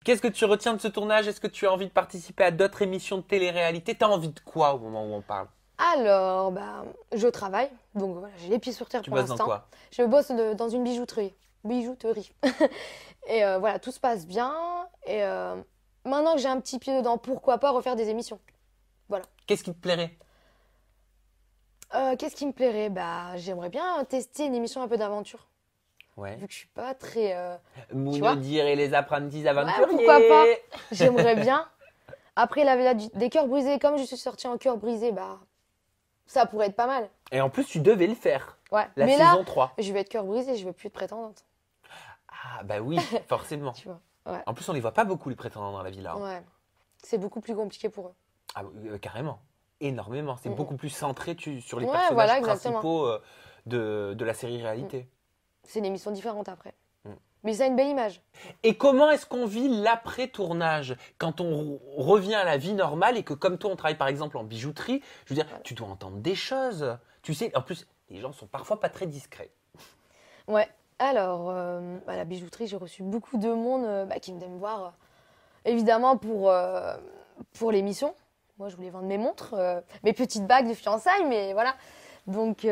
Qu'est-ce que tu retiens de ce tournage? Est-ce que tu as envie de participer à d'autres émissions de télé-réalité? T'as envie de quoi au moment où on parle? Alors, bah, je travaille, donc voilà, j'ai les pieds sur terre Tu pour bosses dans l'instant. quoi? Je bosse dans une bijouterie. Bijouterie. Et voilà, tout se passe bien. Et maintenant que j'ai un petit pied dedans, pourquoi pas refaire des émissions? Voilà. Qu'est-ce qui te plairait? Qu'est-ce qui me plairait? Bah, j'aimerais bien tester une émission un peu d'aventure. Ouais. Vu que je suis pas très. Tu vois? Moundir et les apprentis Ouais, aventuriers. pourquoi pas? J'aimerais bien. Après, des cœurs brisés, comme je suis sortie en cœur brisé, bah, ça pourrait être pas mal. Et en plus, tu devais le faire. Ouais. La Mais saison là, 3. je vais être cœur brisé, je veux plus être prétendante. Ah, bah oui, forcément. Tu vois? Ouais. En plus, on les voit pas beaucoup, les prétendants dans la villa. Hein. Ouais. C'est beaucoup plus compliqué pour eux. Ah, carrément. Énormément. C'est beaucoup plus centré sur les Ouais, personnages voilà, exactement. principaux de la série réalité. C'est une émission différente après. Mm. Mais ça a une belle image. Et comment est-ce qu'on vit l'après-tournage? Quand on revient à la vie normale et que comme toi, on travaille par exemple en bijouterie, je veux dire, tu dois entendre des choses. Tu sais, en plus, les gens sont parfois pas très discrets. Ouais. Alors, à la bijouterie, j'ai reçu beaucoup de monde qui venait me voir, évidemment, pour l'émission. Moi, je voulais vendre mes montres, mes petites bagues de fiançailles, mais voilà. Donc,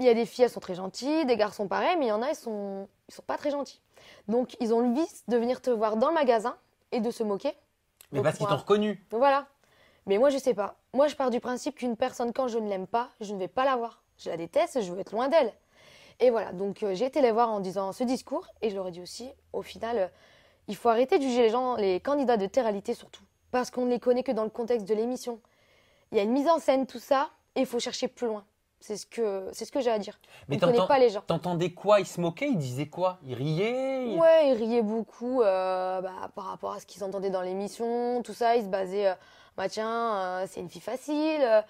il y a des filles, elles sont très gentilles, des garçons pareils, mais il y en a, ils sont pas très gentils. Donc, ils ont le vice de venir te voir dans le magasin et de se moquer. Mais Donc, parce qu'ils t'ont reconnu. Voilà. Mais moi, je sais pas. Moi, je pars du principe qu'une personne, quand je ne l'aime pas, je ne vais pas la voir. Je la déteste, je veux être loin d'elle. Et voilà, donc j'ai été les voir en disant ce discours, et je leur ai dit aussi, au final, il faut arrêter de juger les gens, les candidats de télé-réalité surtout, parce qu'on ne les connaît que dans le contexte de l'émission. Il y a une mise en scène, tout ça, et il faut chercher plus loin. C'est ce que j'ai à dire. On ne connaît pas les gens. T'entendais quoi? Ils se moquaient? Ils disaient quoi? Ils riaient? Ouais, ils riaient beaucoup par rapport à ce qu'ils entendaient dans l'émission, tout ça. Ils se basaient, bah tiens, c'est une fille facile,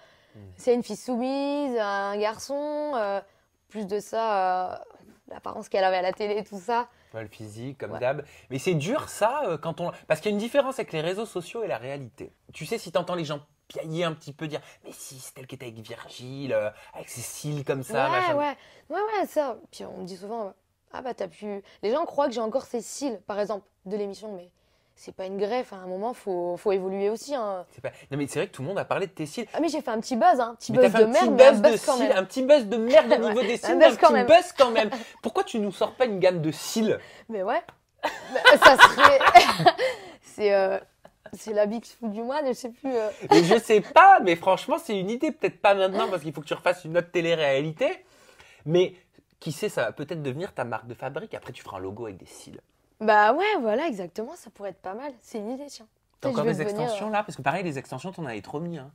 c'est une fille soumise, un garçon. Plus de ça, l'apparence qu'elle avait à la télé, tout ça. Ouais, le physique, comme Ouais. d'hab. Mais c'est dur ça, quand on... Parce qu'il y a une différence avec les réseaux sociaux et la réalité. Tu sais, si t'entends les gens piailler un petit peu, dire « Mais si, c'est elle qui était avec Virgile, avec ses cils comme ça, machin. » Ouais, ça. Puis on me dit souvent, ah bah t'as pu... Les gens croient que j'ai encore ces cils, par exemple, de l'émission, mais c'est pas une greffe. À un moment, faut évoluer aussi. Hein. Non mais c'est vrai que tout le monde a parlé de tes cils. Ah mais j'ai fait un petit buzz, hein. Petit Mais t'as buzz fait de un petit merde, mais un buzz de buzz quand cils, même. un petit buzz de merde au niveau des cils, un mais un buzz quand petit même. buzz quand même. Pourquoi tu nous sors pas une gamme de cils? Mais ouais. Ça serait... c'est la Big Foot du mois, je sais plus. Mais je sais pas, mais franchement, c'est une idée. Peut-être pas maintenant parce qu'il faut que tu refasses une autre télé-réalité. Mais qui sait, ça va peut-être devenir ta marque de fabrique. Après, tu feras un logo avec des cils. Bah ouais, voilà, exactement, ça pourrait être pas mal. C'est une idée, tiens. T'as Peut-être encore je vais des devenir, extensions là? Parce que pareil, les extensions, t'en avais trop mis. Hein.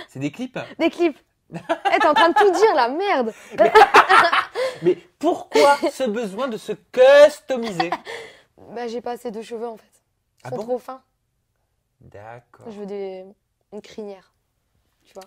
C'est des clips. Des clips. T'es en train de tout dire, la merde. Mais pourquoi ce besoin de se customiser? Bah j'ai pas assez de cheveux en fait. Ils Ah sont bon? trop fins. D'accord. Je veux une crinière. Tu vois.